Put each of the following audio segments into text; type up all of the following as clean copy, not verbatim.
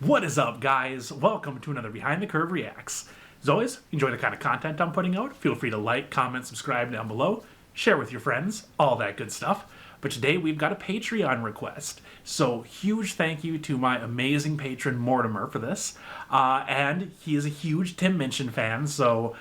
What is up, guys? Welcome to another Behind the Curve Reacts. As always, enjoy the kind of content I'm putting out. Feel free to like, comment, subscribe down below, share with your friends, all that good stuff. But today we've got a Patreon request. So huge thank you to my amazing patron Mordimer for this. And he is a huge Tim Minchin fan, so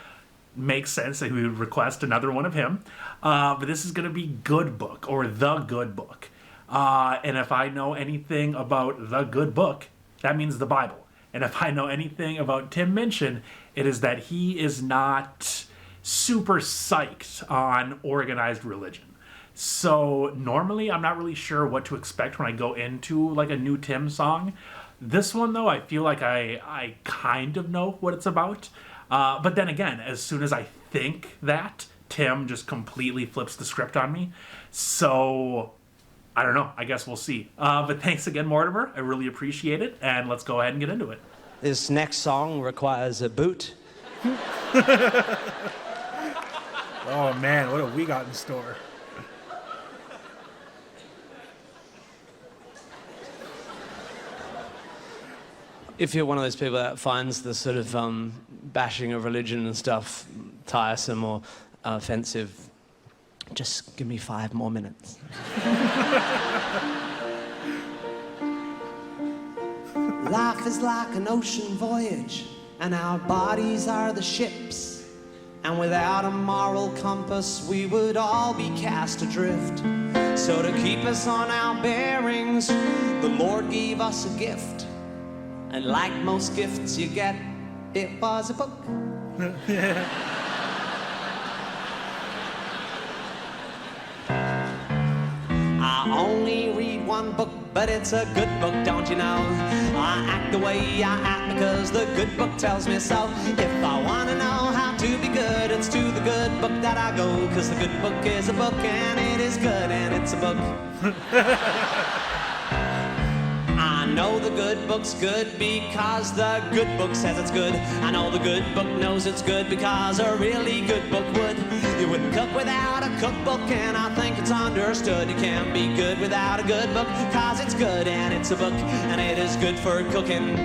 makes sense that we would request another one of him. But this is going to be Good Book, or The Good Book. And if I know anything about The Good Book, that means the Bible. And if I know anything about Tim Minchin, it is that he is not super psyched on organized religion. So normally I'm not really sure what to expect when I go into like a new Tim song. This one though, I feel like I kind of know what it's about. But then again, as soon as I think that, Tim just completely flips the script on me. So I don't know. I guess we'll see. But thanks again, Mortimer. I really appreciate it. And let's go ahead and get into it. This next song requires a boot. Oh man, what have we got in store? If you're one of those people that finds the sort of bashing of religion and stuff tiresome or offensive, just give me 5 more minutes. Life is like an ocean voyage, and our bodies are the ships. And without a moral compass, we would all be cast adrift. So to keep us on our bearings, the Lord gave us a gift. And like most gifts you get, it was a book. I only read one book, but it's a good book, don't you know? I act the way I act because the good book tells me so. If I want to know how to be good, it's to the good book that I go. Because the good book is a book, and it is good, and it's a book. I know the good book's good because the good book says it's good. I know the good book knows it's good because a really good book would. You wouldn't cook without a cookbook, and I think it's understood. You can't be good without a good book, cause it's good and it's a book, and it is good for cooking.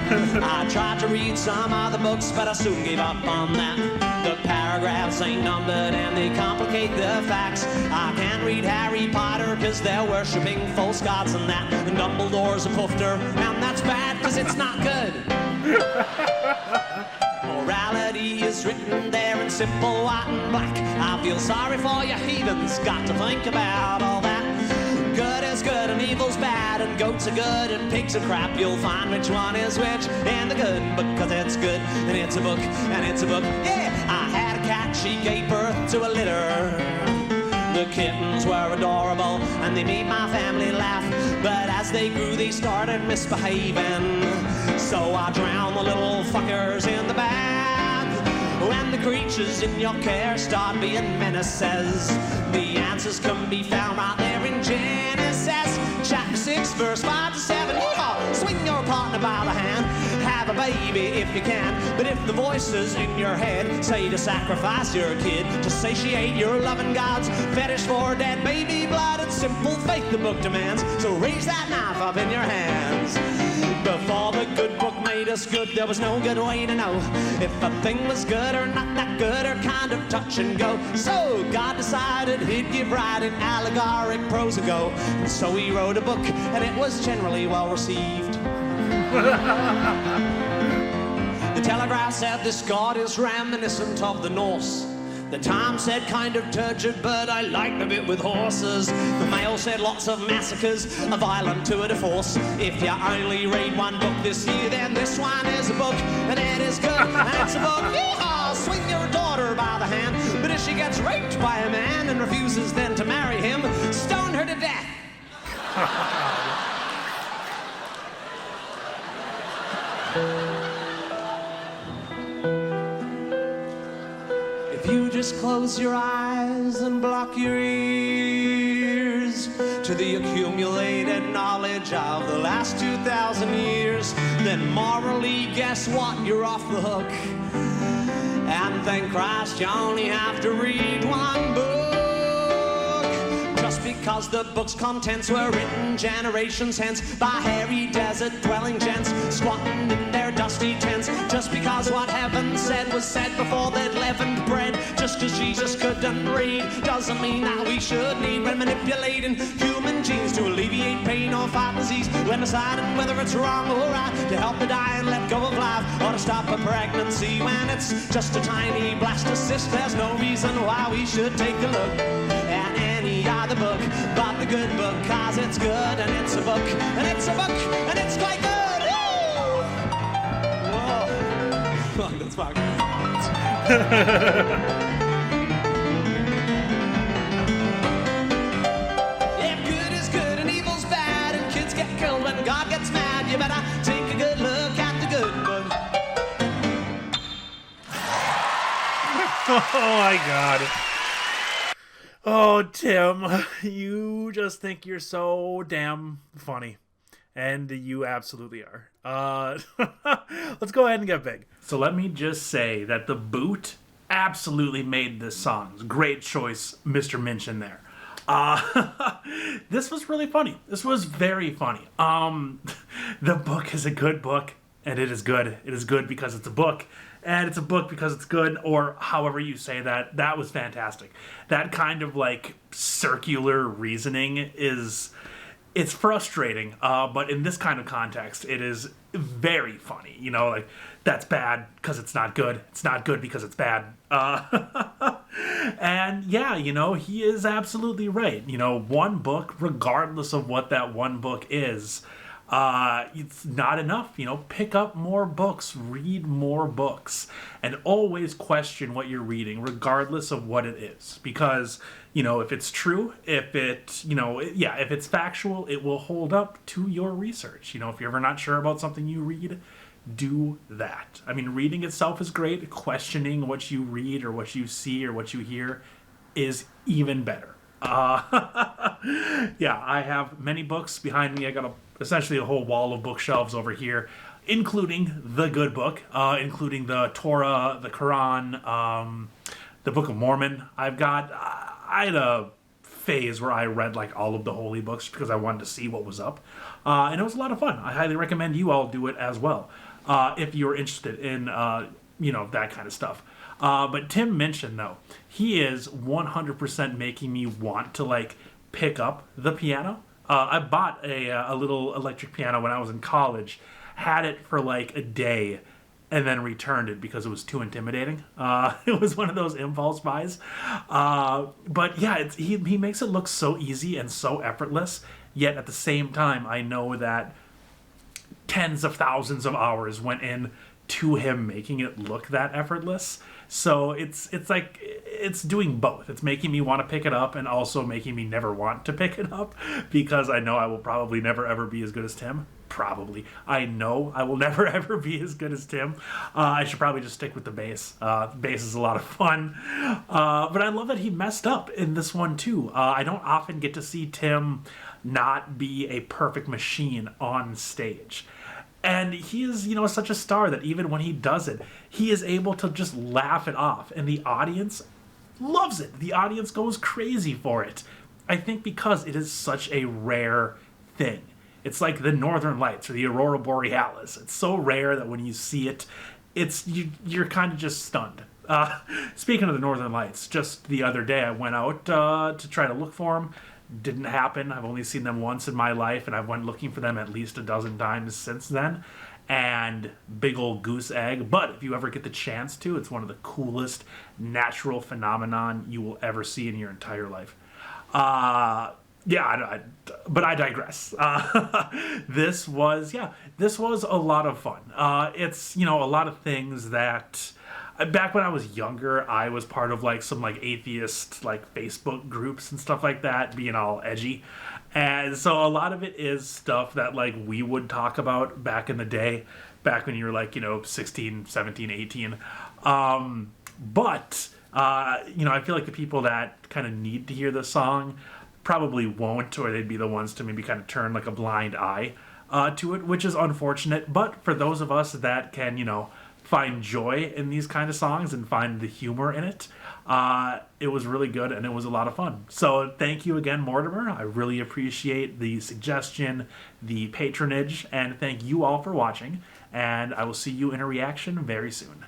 I tried to read some other books, but I soon gave up on that. The paragraphs ain't numbered and they complicate the facts. I can't read Harry Potter cause they're worshipping false gods and that. And Dumbledore's a poofter, and that's bad cause it's not good. Morality is written there in simple white and black. I feel sorry for you heathens, got to think about all that. Good is good and evil's bad, and goats are good and pigs are crap. You'll find which one is which in the good book, cause it's good and it's a book, and it's a book. Yeah, I had a cat, she gave birth to a litter. The kittens were adorable and they made my family laugh. But as they grew they started misbehaving, so I drowned the little fuckers in the bath. When the creatures in your care start being menaces, the answers can be found right there in Genesis chapter 6 verse 5 to 7. Yeehaw! Swing your partner by the hand, have a baby if you can. But if the voices in your head say to sacrifice your kid to satiate your loving God's fetish for dead baby blood, it's simple faith the book demands. So raise that knife up in your hands. Before the good book made us good, there was no good way to know if a thing was good or not that good, or kind of touch and go. So God decided he'd give writing allegoric prose a go, and so he wrote a book, and it was generally well received. The Telegraph said this god is reminiscent of the Norse. The Times said kind of turgid, but I liked a bit with horses. The Mail said lots of massacres, a violent tour de force. If you only read one book this year, then this one is a book, and it is good, and it's a book. Yeehaw! Swing your daughter by the hand, but if she gets raped by a man and refuses then to marry him, stone her to death. If you just close your eyes and block your ears to the accumulated knowledge of the last 2,000 years, then morally, guess what? You're off the hook. And thank Christ you only have to read one book. Just because because the book's contents were written generations hence by hairy desert-dwelling gents squatting in their dusty tents. Just because what heaven said was said before they'd leavened bread. Just because Jesus couldn't read doesn't mean that we should need when manipulating human genes to alleviate pain or fight disease. When deciding whether it's wrong or right to help the dying let go of life or to stop a pregnancy when it's just a tiny blastocyst, there's no reason why we should take a look at any other book but the good book, cause it's good and it's a book and it's a book and it's quite good. Whoa. That's fucking if good is good and evil's bad and kids get killed when God gets mad, you better take a good look at the good book. Oh my god. Oh, Tim, you just think you're so damn funny. And you absolutely are. Let's go ahead and get big. So let me just say that the boot absolutely made this song. Great choice, Mr. Minchin there. This was really funny. This was very funny. The book is a good book, and it is good. It is good because it's a book, and it's a book because it's good, or however you say that. That was fantastic. That kind of like circular reasoning it's frustrating, but in this kind of context, it is very funny. You know, like, that's bad because it's not good. It's not good because it's bad. And yeah, you know, he is absolutely right. You know, one book, regardless of what that one book is, it's not enough. You know, pick up more books, read more books, and always question what you're reading, regardless of what it is. Because, you know, if it's true, if it's factual, it will hold up to your research. You know, if you're ever not sure about something you read, do that. I mean, reading itself is great. Questioning what you read or what you see or what you hear is even better. Yeah, I have many books behind me. I got essentially a whole wall of bookshelves over here, including the good book, including the Torah, the Quran, the Book of Mormon. I had a phase where I read like all of the holy books because I wanted to see what was up, and it was a lot of fun. I highly recommend you all do it as well if you're interested in that kind of stuff. But Tim Minchin, though, he is 100% making me want to like pick up the piano. I bought a little electric piano when I was in college, had it for like a day, and then returned it because it was too intimidating. It was one of those impulse buys. But yeah, he makes it look so easy and so effortless, yet at the same time, I know that tens of thousands of hours went in to him making it look that effortless. So it's like it's doing both. It's making me want to pick it up and also making me never want to pick it up because I know I will probably never ever be as good as Tim. Probably. I know I will never ever be as good as Tim. I should probably just stick with the bass. The bass is a lot of fun. But I love that he messed up in this one too. I don't often get to see Tim not be a perfect machine on stage. And he is, such a star that even when he does it, he is able to just laugh it off. And the audience loves it. The audience goes crazy for it. I think because it is such a rare thing. It's like the Northern Lights or the Aurora Borealis. It's so rare that when you see it, you're kind of just stunned. Speaking of the Northern Lights, just the other day I went out to try to look for them. Didn't happen. I've only seen them once in my life, and I've went looking for them at least a dozen times since then. And big old goose egg. But if you ever get the chance to, it's one of the coolest natural phenomenon you will ever see in your entire life. But I digress. This was a lot of fun. It's, a lot of things that back when I was younger, I was part of like some like atheist like Facebook groups and stuff like that, being all edgy. And so a lot of it is stuff that like we would talk about back in the day, back when you were like, 16, 17, 18. But I feel like the people that kind of need to hear this song probably won't, or they'd be the ones to maybe kind of turn like a blind eye to it, which is unfortunate. But for those of us that can, find joy in these kind of songs and find the humor in it. It was really good and it was a lot of fun. So thank you again, Mortimer. I really appreciate the suggestion, the patronage, and thank you all for watching. And I will see you in a reaction very soon.